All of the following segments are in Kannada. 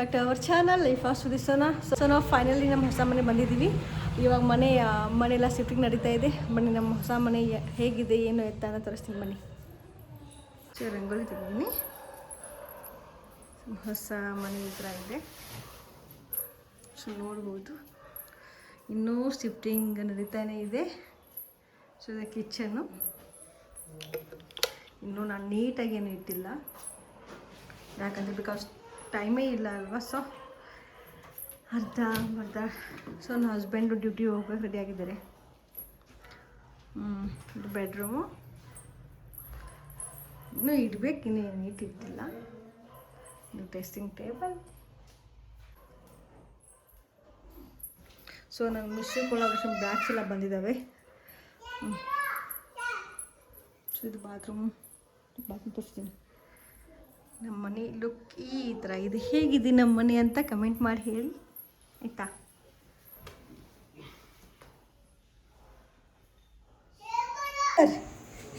Back to our channel life of ಸುದಿಸೋನ. ಸೊ ನಾವು ಫೈನಲಿ ನಮ್ಮ ಹೊಸ ಮನೆ ಬಂದಿದ್ದೀವಿ. ಇವಾಗ ಮನೆಯೆಲ್ಲ ಶಿಫ್ಟಿಂಗ್ ನಡೀತಾ ಇದೆ. ಬನ್ನಿ ನಮ್ಮ ಹೊಸ ಮನೆ ಹೇಗಿದೆ ಏನು ಎತ್ತ ಅಂತ ತೋರಿಸ್ತೀನಿ ಬನ್ನಿ. ಸೊ ರಂಗೋಲಿ ತೆಗಿದ್ದೀನಿ. ಹೊಸ ಮನೆ ಈ ಥರ ಇದೆ. ಸೊ ನೋಡ್ಬೋದು ಇನ್ನೂ ಶಿಫ್ಟಿಂಗ್ ನಡೀತಾನೆ ಇದೆ. ಸೊ ಇದು ಕಿಚನ್ನು. ಇನ್ನೂ ನಾನು ನೀಟಾಗಿ ಏನು ಇಟ್ಟಿಲ್ಲ, ಯಾಕಂದರೆ ಬಿಕಾಸ್ ಟೈಮೇ ಇಲ್ಲ ಅಲ್ವಾ. ಸೊ ಅರ್ಧ. ಸೊ ನನ್ನ ಹಸ್ಬೆಂಡು ಡ್ಯೂಟಿ ಹೋಗ್ಬೇಕು ರೆಡಿ ಆಗಿದ್ದಾರೆ. ಇದು ಬೆಡ್ರೂಮು. ಇನ್ನೂ ಇಡಬೇಕು, ಇನ್ನೂ ನೀಟ್ ಇಟ್ಟಿಲ್ಲ. ಇದು ಡ್ರೆಸ್ಸಿಂಗ್ ಟೇಬಲ್. ಸೊ ನನ್ನ ಮಿಸ್ಸಿಕೊಳ್ಳೋ ಬ್ಯಾಗ್ಸ್ ಎಲ್ಲ ಬಂದಿದ್ದಾವೆ. ಸೊ ಇದು ಬಾತ್ರೂಮ್ ತೋರಿಸ್ತೀನಿ. ನಮ್ಮ ಮನೆ ಲುಕ್ ಈ ಥರ ಇದೆ. ಹೇಗಿದೆ ನಮ್ಮ ಮನೆ ಅಂತ ಕಮೆಂಟ್ ಮಾಡಿ ಹೇಳಿ ಆಯಿತಾ.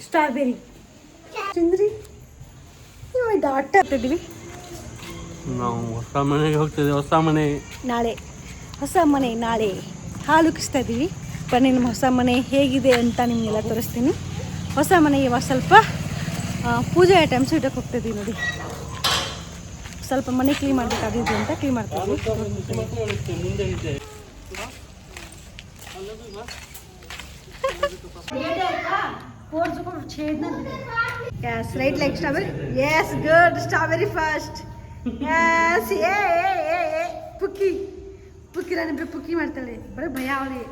ಸ್ಟ್ರಾಬೆರಿ ತಿಂದ್ರಿ ಇವಾಗ ಆಟ ಆಡ್ತಿದ್ದೀವಿ. ನಾವು ಹೊಸ ಮನೆಗೆ ಹೋಗ್ತಿದ್ದೀವಿ. ಹೊಸ ಮನೆ ನಾಳೆ ಹಾಲು ಉಕ್ಕಿಸ್ತಾ ಇದ್ದೀವಿ. ಬನ್ನಿ ನಮ್ಮ ಹೊಸ ಮನೆ ಹೇಗಿದೆ ಅಂತ ನಿಮಗೆಲ್ಲ ತೋರಿಸ್ತೀನಿ. ಹೊಸ ಮನೆ ಇವಾಗ ಸ್ವಲ್ಪ ಪೂಜೆ ಐಟಮ್ಸ್ ಇಟ್ಟಕ್ಕೆ ಹೋಗ್ತಿದ್ದೀವಿ. ನೋಡಿ, ಸ್ವಲ್ಪ ಮನೆ ಕ್ಲೀನ್ ಮಾಡಬೇಕಾಗಿದ್ದು ಅಂತ ಕ್ಲೀನ್ ಮಾಡ್ತೀವಿ. Yes, right like strawberry. Yes, good. Strawberry first. Yes, ಪುಕ್ಕಿ ರಾಣಿಬ್ರೆ ಪುಕ್ಕಿ ಮಾಡ್ತಾಳೆ. ಬರೀ ಭಯ ಅವಳಿಗೆ.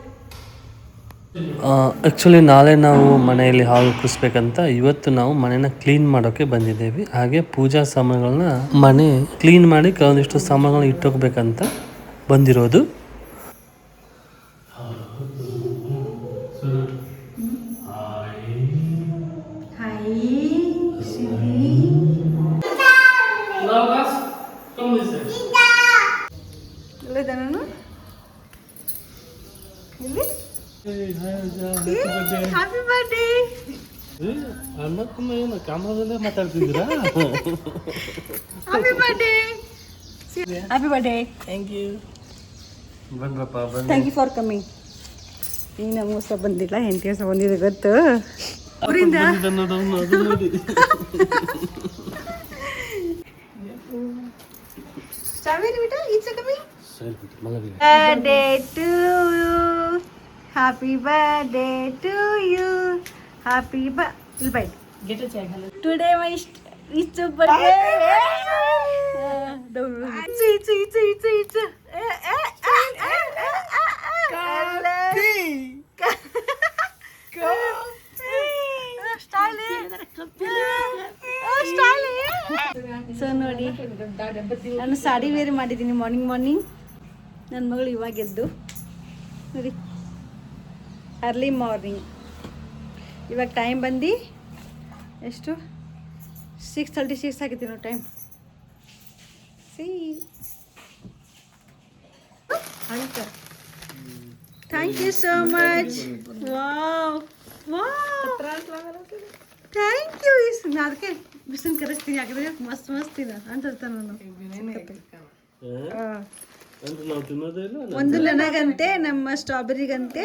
ಆ್ಯಕ್ಚುಲಿ ನಾಳೆ ನಾವು ಮನೆಯಲ್ಲಿ ಹಾಲು ಕುಡಿಸ್ಬೇಕಂತ ಇವತ್ತು ನಾವು ಮನೆನ ಕ್ಲೀನ್ ಮಾಡೋಕ್ಕೆ ಬಂದಿದ್ದೇವೆ. ಹಾಗೆ ಪೂಜಾ ಸಾಮಾನುಗಳನ್ನ ಮನೆ ಕ್ಲೀನ್ ಮಾಡಿ ಕೆಲವೊಂದಿಷ್ಟು ಸಾಮಾನುಗಳನ್ನ ಇಟ್ಟೋಗ್ಬೇಕಂತ ಬಂದಿರೋದು. Happy birthday. ಕ್ಯಾಮ್ರಾದಲ್ಲೇ ಮಾತಾಡ್ತಿದ್ದೀರಾ? Happy birthday. Happy birthday. Thank you. ಬಂದ್ರಪ್ಪ. Thank you for coming. ಈಗ ನಮಗೂ ಸಹ ಬಂದಿಲ್ಲ, ಹೆಂಡತಿ ಸಹ ಬಂದಿದೆ ಗೊತ್ತು. ಊರಿಂದ ಸ್ಟ್ರಾಬೆರಿ ಬಿಟ ಈಚೆ ಕಮ್ಮಿ. Birthday to you. Happy birthday to you. Happy bye. Today my it's birthday. ಈಚು ಸೊ ನೋಡಿ, ನಾನು ಸಾಡಿ ವೇರ್ ಮಾಡಿದ್ದೀನಿ ಮಾರ್ನಿಂಗ್. ನನ್ನ ಮಗಳು ಇವಾಗ ಎದ್ದು ನೋಡಿ, ಅರ್ಲಿ ಮಾರ್ನಿಂಗ್. ಇವಾಗ ಟೈಮ್ ಬಂದು ಎಷ್ಟು 6:36 ಆಗಿದೆ ನೋಡಿ time. Thank you so much. Wow thank you. ನಾನು ಅದಕ್ಕೆ ಬಿಸಿಲು ಕರೆಸ್ತೀನಿ, ಯಾಕಂದರೆ ಮಸ್ತ್ ಇದೆ ಅಂತ ನಾನು. ಒಂದು ನನಗಂತೆ, ನಮ್ಮ ಸ್ಟ್ರಾಬೆರಿಗಂತೆ.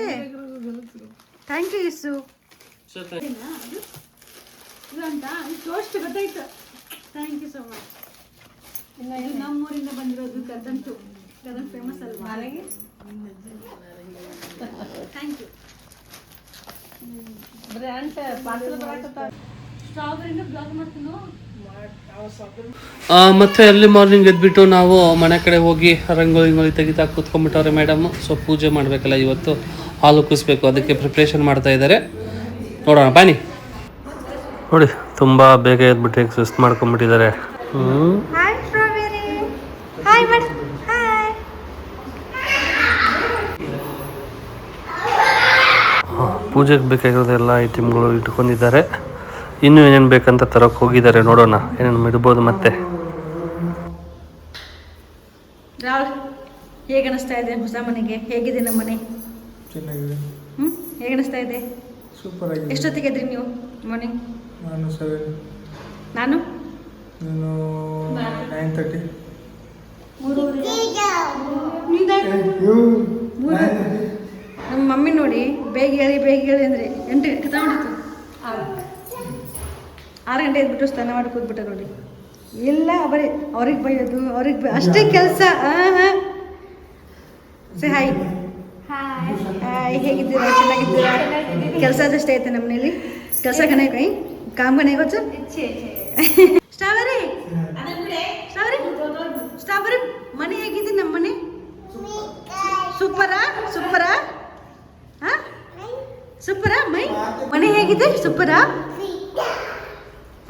ಥ್ಯಾಂಕ್ ಯು ಇಸು. ಟೋಸ್ಟ್ ಗೊತ್ತಾಯ್ತು. Thank you so much. ಇದು ನಮ್ಮೂರಿಂದ ಬಂದಿರೋದು ಕದನ್ ಫೇಮಸ್ ಅಲ್ವಾ. Thank you. ಮತ್ತೆ ಎರ್ಲಿ ಮಾರ್ನಿಂಗ್ ಎದ್ಬಿಟ್ಟು ನಾವು ಮನೆ ಕಡೆ ಹೋಗಿ ರಂಗೋಲಿ ತೆಗಿತಾ ಕೂತ್ಕೊಂಡ್ಬಿಟ್ಟವ್ರೆ ಮೇಡಮ್. ಸೊ ಪೂಜೆ ಮಾಡಬೇಕಲ್ಲ ಇವತ್ತು, ಹಾಲು ಕುದಿಸ್ಬೇಕು, ಅದಕ್ಕೆ ಪ್ರಿಪ್ರೇಷನ್ ಮಾಡ್ತಾ ಇದ್ದಾರೆ. ನೋಡೋಣ ಬನ್ನಿ. ನೋಡಿ, ತುಂಬ ಬೇಗ ಎದ್ಬಿಟ್ಟು ಹೇಗೆ ಸುಸ್ತು ಮಾಡ್ಕೊಂಡ್ಬಿಟ್ಟಿದ್ದಾರೆ. ಪೂಜೆಗೆ ಬೇಕಾಗಿರೋದೆಲ್ಲ ಐಟಮ್ಗಳು ಇಟ್ಕೊಂಡಿದ್ದಾರೆ. ಇನ್ನೂ ಏನೇನು ಬೇಕಂತ ತರೋಕೆ ಹೋಗಿದ್ದಾರೆ. ನೋಡೋಣ ಏನೇನು ಇಡ್ಬೋದು. ಮತ್ತೆ ಹೇಗೆ ಅನಿಸ್ತಾ ಇದೆ ಹೊಸ ಮನೆಗೆ? ಹೇಗಿದೆ ನಮ್ಮ ಮನೆ? ಚೆನ್ನಾಗಿದೆ. ಹೇಗೆ ಅನಿಸ್ತಾ ಇದೆ? ಸೂಪರ್ ಆಗಿದೆ. ಎಷ್ಟೊತ್ತಿಗೆ ಇದ್ರಿ ನೀವು ಮಾರ್ನಿಂಗ್? ನಾನು 7. ನಾನು 9:30. ನಮ್ಮ ಮಮ್ಮಿ ನೋಡಿ ಬೇಗ ಹೇಳಿ ಅಂದರೆ 8 ಕಥ ಮಾಡಿತ್ತು 6 ಗಂಟೆ ಎದ್ಬಿಟ್ಟು ಸ್ನಾನ ಮಾಡಿ ಕೂತ್ಬಿಟ್ಟ ನೋಡಿ. ಎಲ್ಲ ಬರೀ ಅವ್ರಿಗೆ ಬೈಯೋದು ಅಷ್ಟೇ ಕೆಲಸ. ಸೇ ಹಾಯ್ ಹಾಯ್, ಹೇಗಿದ್ದೀರಾ? ಚೆನ್ನಾಗಿದ್ದೀರಾ? ಕೆಲಸ ಅದಷ್ಟೇ ಐತೆ ನಮ್ಮ ಮನೇಲಿ. ಕೆಲಸ ಕಣೆ ಕೈ ಕಾಮ್ ಕಣೆ ಗೊತ್ತು. ಸ್ಟ್ರಾಬೆರಿ ಸ್ಟ್ರಾಬೆರಿ ಮನೆ ಹೇಗಿದೆ? ನಮ್ಮ ಮನೆ ಸೂಪರಾ ಹಾಂ ಸೂಪರಾ? ಮನೆ ಹೇಗಿದೆ? ಸೂಪರಾ?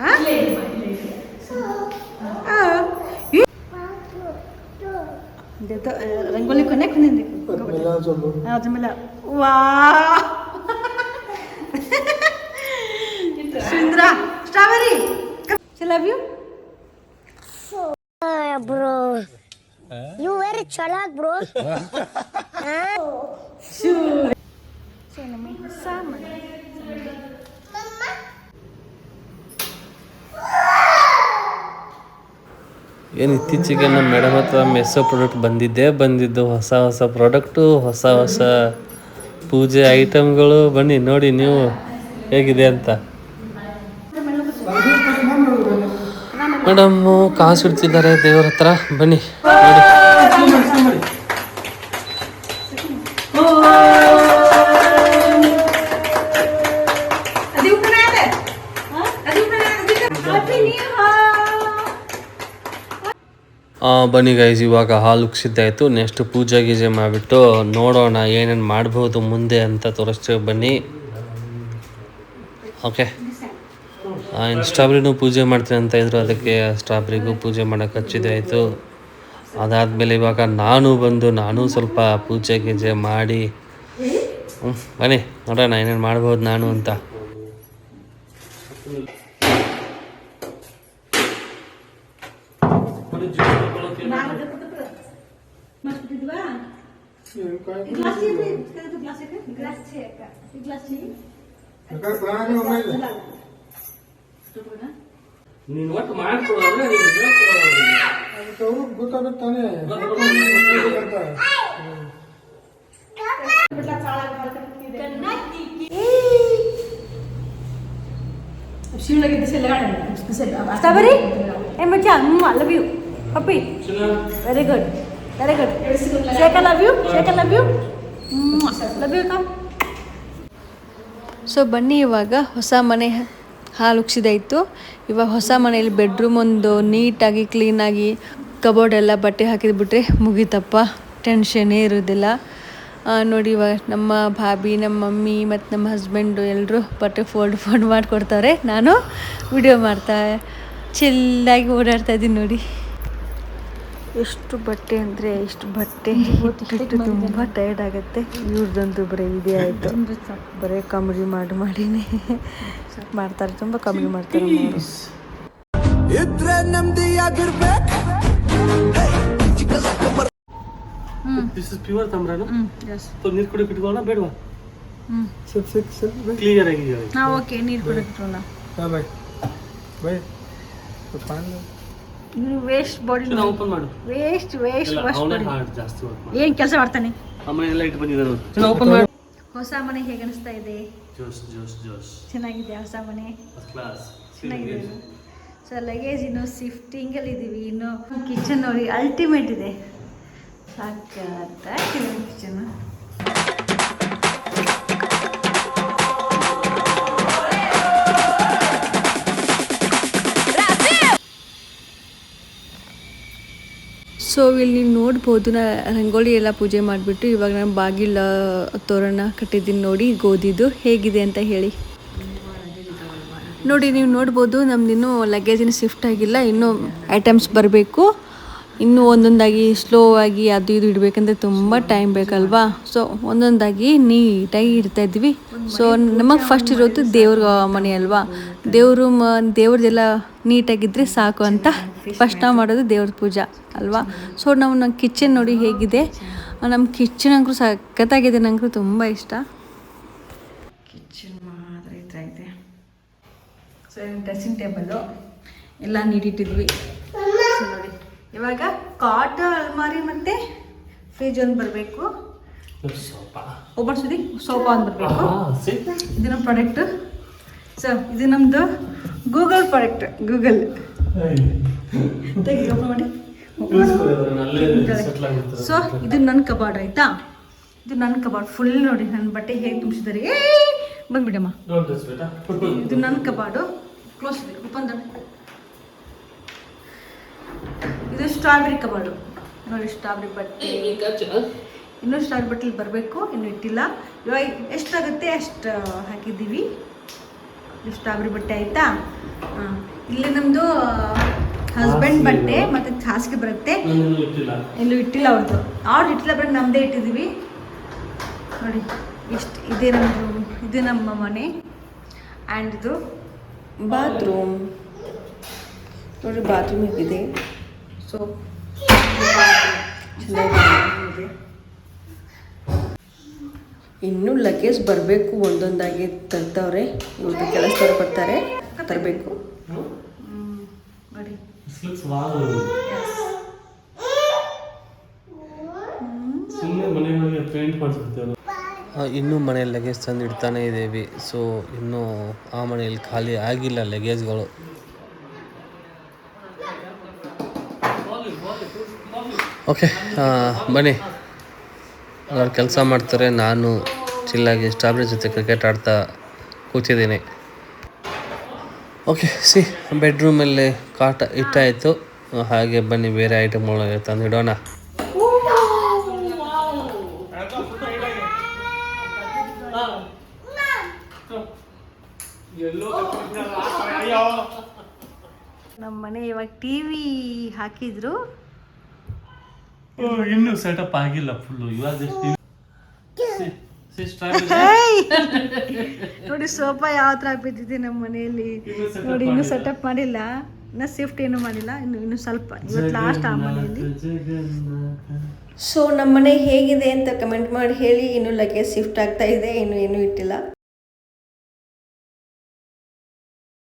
ಹಾಂ ರಂಗೋಲಿ ಕೊನೆ ಅದ್ರ ಮೇಲೆ ವಾ ಸುಂದ್ರ strawberry love you bro. You very chalak, bro. ಏನು ಇತ್ತೀಚೆಗೆ ನಮ್ಮ ಮೇಡಮ್ ಹತ್ರ ಮೆಸ್ಸೋ ಪ್ರಾಡಕ್ಟ್ ಬಂದಿದ್ದು ಹೊಸ ಪ್ರಾಡಕ್ಟು, ಹೊಸ ಪೂಜೆ ಐಟಮ್ಗಳು. ಬನ್ನಿ ನೋಡಿ ನೀವು ಹೇಗಿದೆ ಅಂತ. ಮೇಡಮ್ಮು ಕಾಸು ಇಡ್ತಿದ್ದಾರೆ ದೇವ್ರ ಹತ್ರ, ಬನ್ನಿ ನೋಡಿ. ಬನ್ನಿ ಗೈಸ್, ಇವಾಗ ಹಾಲು ಉಗ್ಸಿದ್ದಾಯಿತು. ನೆಕ್ಸ್ಟ್ ಪೂಜೆ ಗೀಜೆ ಮಾಡಿಬಿಟ್ಟು ನೋಡೋಣ ಏನೇನು ಮಾಡ್ಬೋದು ಮುಂದೆ ಅಂತ ತೋರಿಸ್ತೇವೆ. ಬನ್ನಿ. ಓಕೆ, ಇನ್ನು ಸ್ಟ್ರಾಬೆರಿನೂ ಪೂಜೆ ಮಾಡ್ತೀನಿ ಅಂತ ಇದ್ರು, ಅದಕ್ಕೆ ಸ್ಟ್ರಾಬೆರಿಗೂ ಪೂಜೆ ಮಾಡೋಕೆ ಹಚ್ಚಿದೆ ಆಯಿತು. ಅದಾದಮೇಲೆ ಇವಾಗ ನಾನು ಸ್ವಲ್ಪ ಪೂಜೆ ಗೀಜೆ ಮಾಡಿ ಬನ್ನಿ ನೋಡೋಣ ಏನೇನು ಮಾಡ್ಬೋದು ನಾನು ಅಂತ. ನೀನು ಒಟ್ಟು ಮಾಡ್ಕೊಡೋದ್ರೆ ಗೊತ್ತಾಗುತ್ತಾನೆ. ಸ್ಟ್ರಾಬೆರಿ ಏ ಮಚ್ಚ love you puppy. Very good ಶೇಖ ಲವ್ ಯು ಕಮ್. ಸೊ ಬನ್ನಿ, ಇವಾಗ ಹೊಸ ಮನೆ ಹಾಲು ಉಗ್ಸಿದಾಯಿತು. ಇವಾಗ ಹೊಸ ಮನೆಯಲ್ಲಿ ಬೆಡ್ರೂಮ್ ಒಂದು ನೀಟಾಗಿ ಕ್ಲೀನಾಗಿ ಕಬೋರ್ಡ್ ಎಲ್ಲ ಬಟ್ಟೆ ಹಾಕಿದ್ಬಿಟ್ರೆ ಮುಗೀತಪ್ಪ, ಟೆನ್ಷನ್ನೇ ಇರೋದಿಲ್ಲ. ನೋಡಿ, ಇವಾಗ ನಮ್ಮ ಭಾಬಿ, ನಮ್ಮ ಮಮ್ಮಿ ಮತ್ತು ನಮ್ಮ ಹಸ್ಬೆಂಡು ಎಲ್ಲರೂ ಬಟ್ಟೆ ಫೋಲ್ಡ್ ಮಾಡಿಕೊಡ್ತಾರೆ. ನಾನು ವಿಡಿಯೋ ಮಾಡ್ತಾ ಚಿಲ್ಲಾಗಿ ಓಡಾಡ್ತಾ ಇದ್ದೀನಿ. ನೋಡಿ ಎಷ್ಟು ಬಟ್ಟೆ ಅಂದರೆ ಇಷ್ಟು ಬಟ್ಟೆ ಇಟ್ಟು ತುಂಬ ಟಯರ್ಡ್ ಆಗುತ್ತೆ. ಇವ್ರದ್ದಂತೂ ಬರೀ ಇದೇ ಆಯಿತು, ಬರೀ ಕಾಮಿಡಿ ಮಾಡಿನೇ ಮಾಡ್ತಾರೆ, ತುಂಬ ಕಾಮಿಡಿ ಮಾಡ್ತಾರೆ. ದಿಸ್ ಇಸ್ ಪ್ಯೂರ್ ತಮ್ರಾನು. ನೀರು ಕುಡಿಯೋಕೆ ಇಟ್ಕೊಳ್ಳೋಣ ಬೇಡವಾ? ಕ್ಲಿಯರ್ ಆಗಿ ಓಕೆ, ನೀರು ಕುಡಿಯೋಣ. ವೇಸ್ಟ್ ಬಾಡಿ ಓಪನ್ ಮಾಡು. ವೇಸ್ಟ್ ಜಾಸ್ತಿ ಏನು ಕೆಲಸ ಮಾಡ್ತಾನೆ. ಅಮ್ಮನೆಲ್ಲ ಇಟ್ಟು ಬಂದಿದ್ದಾರೆ. ಓಪನ್ ಮಾಡು. ಹೊಸ ಮನೆ ಹೇಗೆ ಅನಿಸ್ತಾ ಇದೆ? ಚೆನ್ನಾಗಿದೆ ಹೊಸ ಮನೆ, ಚೆನ್ನಾಗಿದೆ. ಸೊ ಲಗೇಜ್ ಇನ್ನು ಶಿಫ್ಟಿಂಗಲ್ಲಿ ಇದ್ದೀವಿ. ಇನ್ನು ಕಿಚನ್ ನೋಡಿ ಅಲ್ಟಿಮೇಟ್ ಇದೆ, ಸಾಕಾಗಿದೆ ಕಿಚನ್. ಸೊ ಇಲ್ಲಿ ನೀವು ನೋಡ್ಬೋದು, ರಂಗೋಲಿ ಎಲ್ಲ ಪೂಜೆ ಮಾಡಿಬಿಟ್ಟು ಇವಾಗ ನಾನು ಬಾಗಿಲ ತೋರಣ ಕಟ್ಟಿದ್ದೀನಿ. ನೋಡಿ ಗೋಧಿದು ಹೇಗಿದೆ ಅಂತ ಹೇಳಿ. ನೋಡಿ ನೀವು ನೋಡ್ಬೋದು, ನಮ್ದಿನ್ನೂ ಲಗೇಜಿನ ಶಿಫ್ಟ್ ಆಗಿಲ್ಲ, ಇನ್ನೂ ಐಟಮ್ಸ್ ಬರಬೇಕು. ಇನ್ನೂ ಒಂದೊಂದಾಗಿ ಸ್ಲೋ ಆಗಿ ಅದು ಇದು ಇಡಬೇಕಂದ್ರೆ ತುಂಬ ಟೈಮ್ ಬೇಕಲ್ವಾ. ಸೊ ಒಂದೊಂದಾಗಿ ನೀಟಾಗಿ ಇಡ್ತಾಯಿದ್ವಿ. ಸೊ ನಮಗೆ ಫಸ್ಟ್ ಇರೋದು ದೇವ್ರ ಮನೆ ಅಲ್ವಾ, ದೇವ್ರದ್ದೆಲ್ಲ ನೀಟಾಗಿದ್ದರೆ ಸಾಕು ಅಂತ ಫಸ್ಟ್ ನಾವು ಮಾಡೋದು ದೇವ್ರ ಪೂಜಾ ಅಲ್ವಾ. ಸೊ ನಮ್ಮ ಕಿಚನ್ ನೋಡಿ ಹೇಗಿದೆ. ನಮ್ಮ ಕಿಚನ್ ಅಂಕರು ಸಖತ್ತಾಗಿದೆ, ನಂಗೆ ತುಂಬ ಇಷ್ಟ. ಕಿಚನ್ ಮಾತ್ರ ಈ ಥರ ಇದೆ. ಸೊ ಡ್ರೆಸ್ಸಿಂಗ್ ಟೇಬಲ್ಲು ಎಲ್ಲ ನೀಟಿಟ್ಟಿದ್ವಿ. ಸೊ ನೋಡಿ ಇವಾಗ ಕಾಟ್ ಅಲ್ಮಾರಿ ಮತ್ತು ಫ್ರಿಜ್ ಒಂದು ಬರಬೇಕು. ಒಬ್ಬರ್ಸದಿ ಸೋಫಾ ಒಂದು ಬರಬೇಕು. ಇದು ನಮ್ಮ ಪ್ರಾಡಕ್ಟ್. ಸೊ ಇದು ನಮ್ಮದು ಗೂಗಲ್ ಪ್ರಾಡಕ್ಟ್. ಗೂಗಲ್ ತೆಗಿ ಓಪನ್ ಮಾಡಿ. ಸೊ ಇದು ನನ್ನ ಕಬಾರ್ಡ್ ಆಯಿತಾ. ಇದು ನನ್ನ ಕಬಾರ್ಡ್ ಫುಲ್ ನೋಡಿ ನನ್ನ ಬಟ್ಟೆ ಹೇಗೆ ತುಂಬಿಸಿದ್ದಾರೆ. ಬಂದ್ಬಿಡಮ್ಮ. ಇದು ನನ್ನ ಕಬಾರ್ಡು. ಕ್ಲೋಸ್ ಇದೆ, ಓಪನ್ ದ. ಇದು ಸ್ಟ್ರಾಬೆರಿ ಕಬಾರ್ಡು ನೋಡಿ. ಸ್ಟ್ರಾಬೆರಿ ಬಟ್ಟೆ ಇನ್ನೂ ಸ್ಟ್ರಾಬೆರಿ ಬಟ್ಟೆಲಿ ಬರಬೇಕು, ಇನ್ನೂ ಇಟ್ಟಿಲ್ಲ. ಇವಾಗ ಎಷ್ಟಾಗುತ್ತೆ ಅಷ್ಟು ಹಾಕಿದ್ದೀವಿ. ಇದು ಸ್ಟ್ರಾಬೆರಿ ಬಟ್ಟೆ ಆಯಿತಾ. ಇಲ್ಲಿ ನಮ್ಮದು ಹಸ್ಬೆಂಡ್ ಬಟ್ಟೆ ಮತ್ತು ಹಾಸಿಗೆ ಬರುತ್ತೆ. ಎಲ್ಲೂ ಇಟ್ಟಿಲ್ಲ ಅವ್ರದ್ದು. ಇಟ್ಟಿಲ್ಲ, ಬರೀ ನಮ್ಮದೇ ಇಟ್ಟಿದ್ದೀವಿ ನೋಡಿ. ಇಷ್ಟು ಇದೇ ನಮ್ಮದು. ಇದು ನಮ್ಮ ಮನೆ. ಆ್ಯಂಡ್ ಇದು ಬಾತ್ರೂಮ್ ನೋಡಿ. ಬಾತ್ರೂಮ್ ಹೇಗಿದೆ. ಸೊ ಚೆನ್ನಾಗಿದೆ. ಇನ್ನೂ ಲಗೇಜ್ ಬರಬೇಕು, ಒಂದೊಂದಾಗಿ ತರ್ತವ್ರೆ. ಇವ್ರದ್ದು ಕೆಲಸದವ್ರು ಬರ್ತಾರೆ, ತರಬೇಕು ನೋಡಿ. ಇನ್ನೂ ಮನೆಯಲ್ಲಿ ಲಗೇಜ್ ತಂದು ಇಡ್ತಾನೆ ಇದ್ದೀವಿ. ಸೊ ಇನ್ನೂ ಆ ಮನೆಯಲ್ಲಿ ಖಾಲಿ ಆಗಿಲ್ಲ ಲಗೇಜ್ಗಳು. ಓಕೆ ಬನ್ನಿ, ಅವ್ರು ಕೆಲಸ ಮಾಡ್ತಾರೆ. ನಾನು ಚಿಲ್ಲಾಗಿ ಸ್ಟ್ರಾಬೆರಿ ಜೊತೆ ಕ್ರಿಕೆಟ್ ಆಡ್ತಾ ಕೂತಿದ್ದೀನಿ. ಓಕೆ ಬೆಡ್ರೂಮಲ್ಲಿ ಕಾಟ ಇಟ್ಟಾಯಿತು. ಹಾಗೆ ಬನ್ನಿ ಬೇರೆ ಐಟಮ್ಗಳು ತಂದಿಡೋಣ. ನಮ್ಮ ಮನೆ ಇವಾಗ ಟಿವಿ ಹಾಕಿದ್ರು. ಇನ್ನೂ ಸೆಟಪ್ ಆಗಿಲ್ಲ ಫುಲ್ಲು. ಇವಾಗ ನೋಡಿ ಸೋಫಾ ಯಾವ ಥರ ಬಿದ್ದಿದೆ ನಮ್ಮ ಮನೆಯಲ್ಲಿ ನೋಡಿ. ಇನ್ನೂ ಸೆಟಪ್ ಮಾಡಿಲ್ಲ, ಇನ್ನೂ ಶಿಫ್ಟ್ ಏನು ಮಾಡಿಲ್ಲ. ಇನ್ನು ಸ್ವಲ್ಪ ಇವತ್ತು ಲಾಸ್ಟ್ ಆ ಮನೆಯಲ್ಲಿ. ಸೊ ನಮ್ಮ ಮನೆ ಹೇಗಿದೆ ಅಂತ ಕಮೆಂಟ್ ಮಾಡಿ ಹೇಳಿ. ಇನ್ನೂ ಲಗೇಜ್ ಶಿಫ್ಟ್ ಆಗ್ತಾ ಇದೆ, ಇನ್ನೂ ಏನೂ ಇಟ್ಟಿಲ್ಲ.